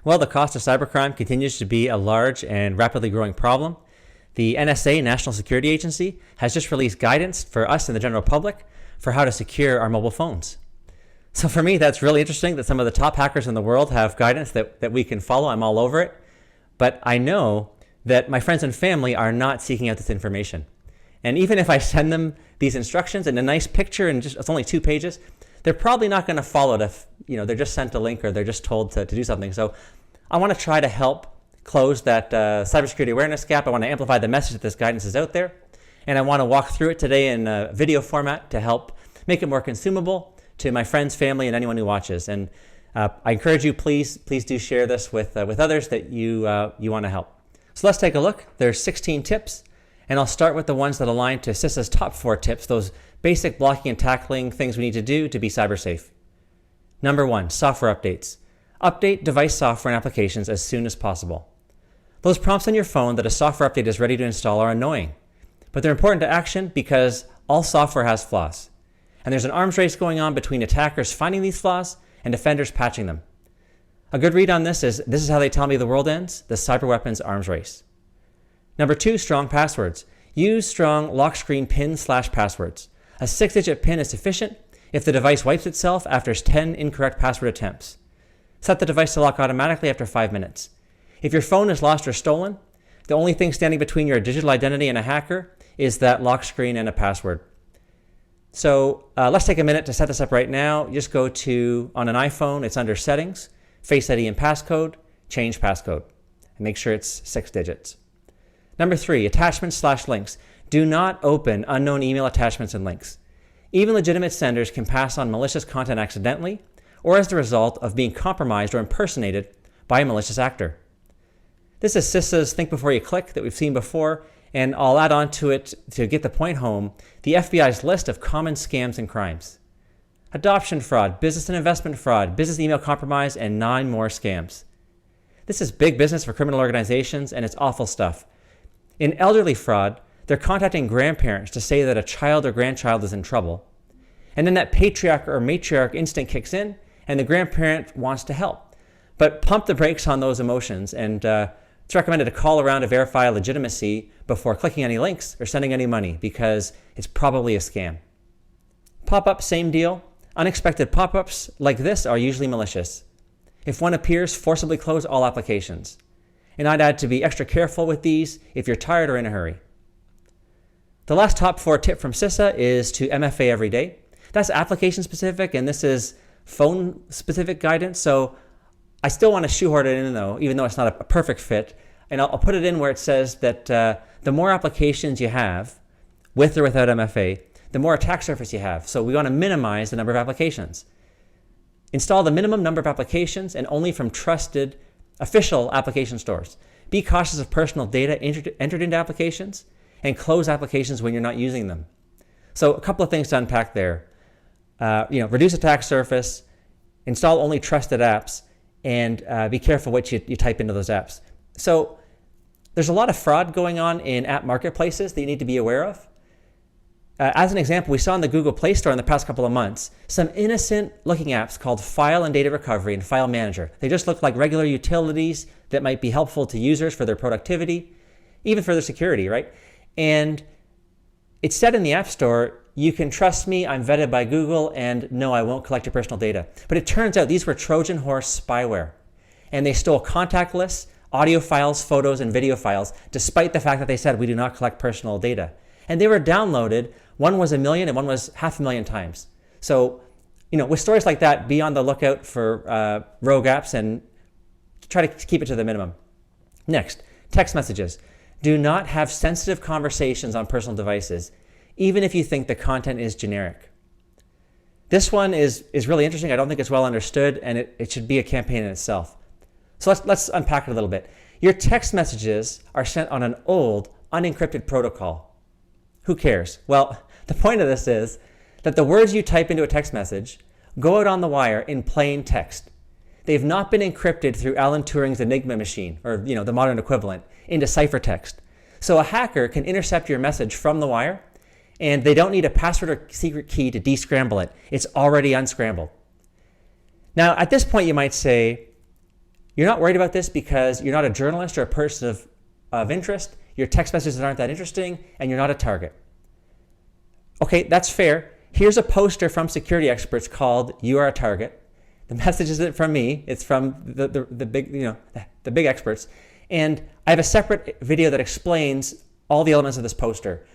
Well, the cost of cybercrime continues to be a large and rapidly growing problem. The NSA, National Security Agency, has just released guidance for us and the general public for how to secure our mobile phones. So for me, that's really interesting that some of the top hackers in the world have guidance that we can follow. I'm all over it. But I know that my friends and family are not seeking out this information. And even if I send them these instructions and a nice picture and it's only 2 pages, they're probably not going to follow it if they're just sent a link or they're just told to do something. So I want to try to help close that cybersecurity awareness gap. I want to amplify the message that this guidance is out there. And I want to walk through it today in a video format to help make it more consumable to my friends, family, and anyone who watches. And I encourage you, please do share this with others that you want to help. So let's take a look. There's 16 tips, and I'll start with the ones that align to CISA's top 4 tips, those basic blocking and tackling things we need to do to be cyber safe. Number 1, software updates. Update device software and applications as soon as possible. Those prompts on your phone that a software update is ready to install are annoying, but they're important to action because all software has flaws. And there's an arms race going on between attackers finding these flaws and defenders patching them. A good read on this is how they tell me the world ends, the cyber weapons arms race. Number 2, strong passwords. Use strong lock screen PIN/passwords. A 6-digit PIN is sufficient if the device wipes itself after 10 incorrect password attempts. Set the device to lock automatically after 5 minutes. If your phone is lost or stolen, the only thing standing between your digital identity and a hacker is that lock screen and a password. So let's take a minute to set this up right now. Just go to, on an iPhone, it's under Settings, Face ID and Passcode, change passcode, and make sure it's 6 digits. Number 3, attachments/links. Do not open unknown email attachments and links. Even legitimate senders can pass on malicious content accidentally or as the result of being compromised or impersonated by a malicious actor. This is CISA's Think Before You Click that we've seen before, and I'll add on to it to get the point home, the FBI's list of common scams and crimes. Adoption fraud, business and investment fraud, business email compromise, and 9 more scams. This is big business for criminal organizations, and it's awful stuff. In elderly fraud, they're contacting grandparents to say that a child or grandchild is in trouble. And then that patriarch or matriarch instinct kicks in, and the grandparent wants to help. But pump the brakes on those emotions, and it's recommended to call around to verify legitimacy before clicking any links or sending any money, because it's probably a scam. Pop-up, same deal. Unexpected pop-ups like this are usually malicious. If one appears, forcibly close all applications. And I'd add to be extra careful with these if you're tired or in a hurry. The last top 4 tip from CISA is to MFA every day. That's application specific, and this is phone specific guidance. So I still want to shoehorn it in though, even though it's not a perfect fit. And I'll put it in where it says that the more applications you have, with or without MFA, the more attack surface you have. So we want to minimize the number of applications. Install the minimum number of applications and only from trusted official application stores. Be cautious of personal data entered into applications, and close applications when you're not using them. So a couple of things to unpack there. Reduce attack surface, install only trusted apps, and be careful what you type into those apps. So there's a lot of fraud going on in app marketplaces that you need to be aware of. As an example, we saw in the Google Play Store in the past couple of months some innocent looking apps called File and Data Recovery and File Manager. They just look like regular utilities that might be helpful to users for their productivity, even for their security, right? And it said in the App Store, you can trust me, I'm vetted by Google, and no, I won't collect your personal data. But it turns out these were Trojan horse spyware. And they stole contact lists, audio files, photos, and video files, despite the fact that they said we do not collect personal data. And they were downloaded. One was 1 million and one was 500,000 times. So, with stories like that, be on the lookout for rogue apps and try to keep it to the minimum. Next, text messages. Do not have sensitive conversations on personal devices, even if you think the content is generic. This one is really interesting. I don't think it's well understood, and it should be a campaign in itself. So let's unpack it a little bit. Your text messages are sent on an old, unencrypted protocol. Who cares? Well, the point of this is that the words you type into a text message go out on the wire in plain text. They've not been encrypted through Alan Turing's Enigma machine, or the modern equivalent, into ciphertext. So a hacker can intercept your message from the wire, and they don't need a password or secret key to descramble it. It's already unscrambled. Now, at this point, you might say, You're not worried about this because you're not a journalist or a person of interest. Your text messages aren't that interesting, and you're not a target. Okay, that's fair. Here's a poster from security experts called "You Are a Target." The message isn't from me; it's from the big experts. And I have a separate video that explains all the elements of this poster.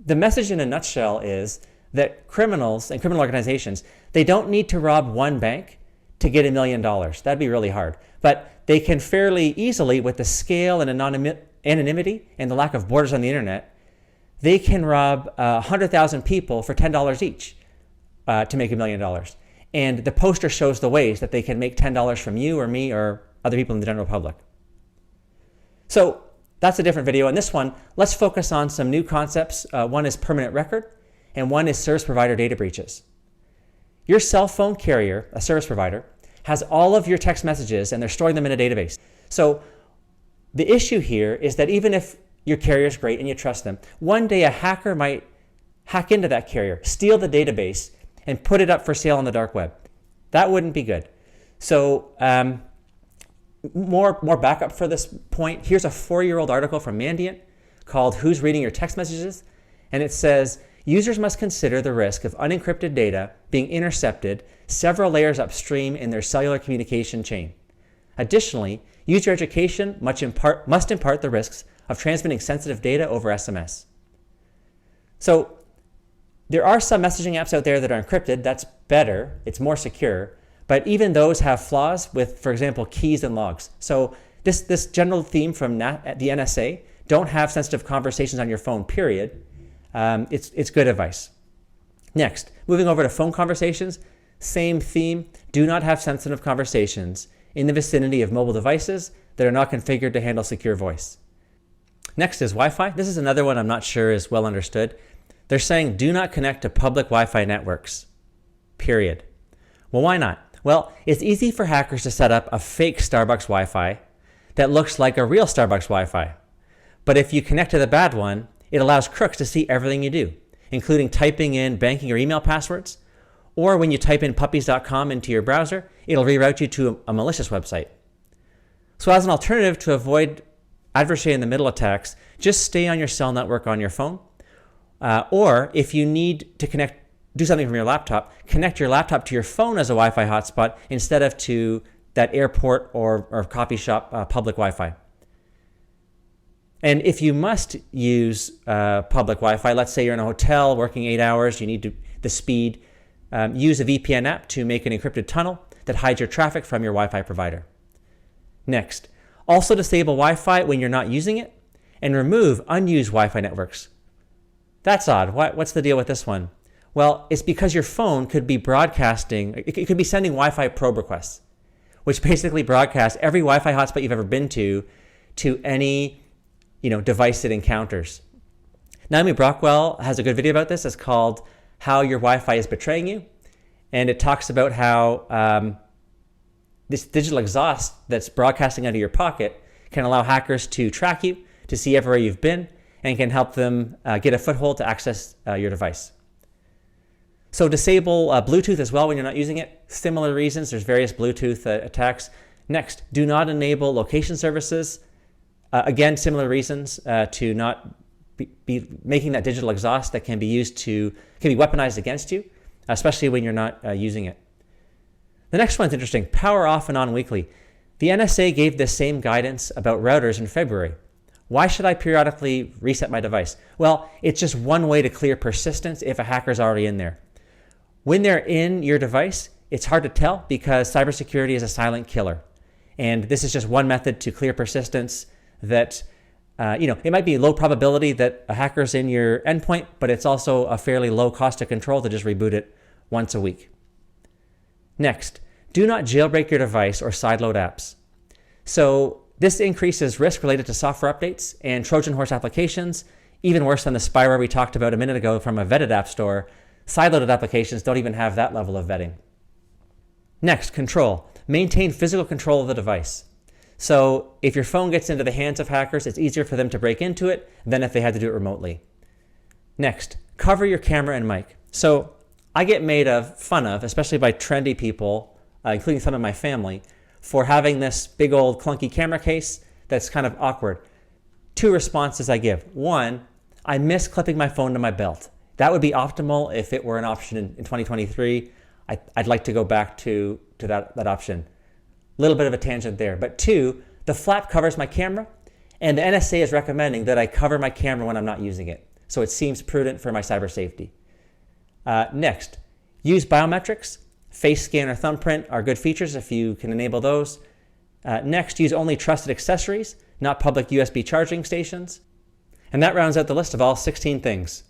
The message in a nutshell is that criminals and criminal organizations, they don't need to rob one bank to get $1 million. That'd be really hard. But they can fairly easily, with the scale and anonymity and the lack of borders on the internet, they can rob 100,000 people for $10 each to make $1 million. And the poster shows the ways that they can make $10 from you or me or other people in the general public. So that's a different video. In this one, let's focus on some new concepts. One is permanent record, and one is service provider data breaches. Your cell phone carrier, a service provider, has all of your text messages, and they're storing them in a database. So the issue here is that even if your carrier is great and you trust them, one day a hacker might hack into that carrier, steal the database, and put it up for sale on the dark web. That wouldn't be good. So more backup for this point. Here's a 4-year-old article from Mandiant called "Who's Reading Your Text Messages?" And it says, users must consider the risk of unencrypted data being intercepted several layers upstream in their cellular communication chain. Additionally, user education must impart the risks of transmitting sensitive data over SMS. So there are some messaging apps out there that are encrypted. That's better. It's more secure. But even those have flaws with, for example, keys and logs. So this general theme from the NSA, don't have sensitive conversations on your phone, period. It's good advice. Next, moving over to phone conversations, same theme. Do not have sensitive conversations in the vicinity of mobile devices that are not configured to handle secure voice. Next is Wi-Fi. This is another one I'm not sure is well understood. They're saying do not connect to public Wi-Fi networks, period. Well, why not? Well, it's easy for hackers to set up a fake Starbucks Wi-Fi that looks like a real Starbucks Wi-Fi. But if you connect to the bad one, it allows crooks to see everything you do, including typing in banking or email passwords, or when you type in puppies.com into your browser, it'll reroute you to a malicious website. So as an alternative to avoid adversary in the middle attacks, just stay on your cell network on your phone. Or if you need to do something from your laptop, connect your laptop to your phone as a Wi-Fi hotspot instead of to that airport or coffee shop public Wi-Fi. And if you must use public Wi-Fi, let's say you're in a hotel working 8 hours, you need the speed, use a VPN app to make an encrypted tunnel that hides your traffic from your Wi-Fi provider. Next, also disable Wi-Fi when you're not using it, and remove unused Wi-Fi networks. That's odd. What's the deal with this one? Well, it's because your phone could be broadcasting, it could be sending Wi-Fi probe requests, which basically broadcasts every Wi-Fi hotspot you've ever been to any device it encounters. Naiomi Brockwell has a good video about this. It's called "How Your Wi-Fi is Betraying You." And it talks about how this digital exhaust that's broadcasting out of your pocket can allow hackers to track you, to see everywhere you've been, and can help them get a foothold to access your device. So disable Bluetooth as well when you're not using it. Similar reasons. There's various Bluetooth attacks. Next, do not enable location services. Again, similar reasons to not be making that digital exhaust that can be weaponized against you, especially when you're not using it. The next one's interesting. Power off and on weekly. The NSA gave this same guidance about routers in February. Why should I periodically reset my device? Well, it's just one way to clear persistence if a hacker's already in there. When they're in your device, it's hard to tell because cybersecurity is a silent killer. And this is just one method to clear persistence that, it might be low probability that a hacker's in your endpoint, but it's also a fairly low cost to control to just reboot it once a week. Next, do not jailbreak your device or sideload apps. So this increases risk related to software updates and Trojan horse applications, even worse than the spyware we talked about a minute ago from a vetted app store. Sideloaded applications don't even have that level of vetting. Next, control. Maintain physical control of the device. So if your phone gets into the hands of hackers, it's easier for them to break into it than if they had to do it remotely. Next, cover your camera and mic. So I get made fun of, especially by trendy people, including some of my family, for having this big old clunky camera case that's kind of awkward. 2 responses I give. 1, I miss clipping my phone to my belt. That would be optimal if it were an option in 2023. I'd like to go back to that option. A little bit of a tangent there. But 2, the flap covers my camera, and the NSA is recommending that I cover my camera when I'm not using it. So it seems prudent for my cyber safety. Next, use biometrics. Face scan or thumbprint are good features if you can enable those. Next, use only trusted accessories, not public USB charging stations. And that rounds out the list of all 16 things.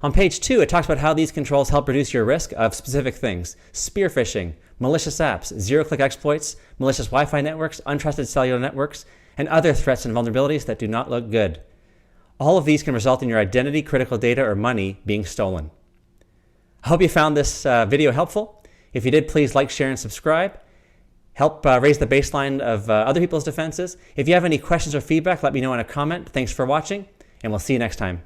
On page 2, it talks about how these controls help reduce your risk of specific things: spear phishing, malicious apps, zero-click exploits, malicious Wi-Fi networks, untrusted cellular networks, and other threats and vulnerabilities that do not look good. All of these can result in your identity, critical data, or money being stolen. I hope you found this video helpful. If you did, please like, share, and subscribe. Help raise the baseline of other people's defenses. If you have any questions or feedback, let me know in a comment. Thanks for watching, and we'll see you next time.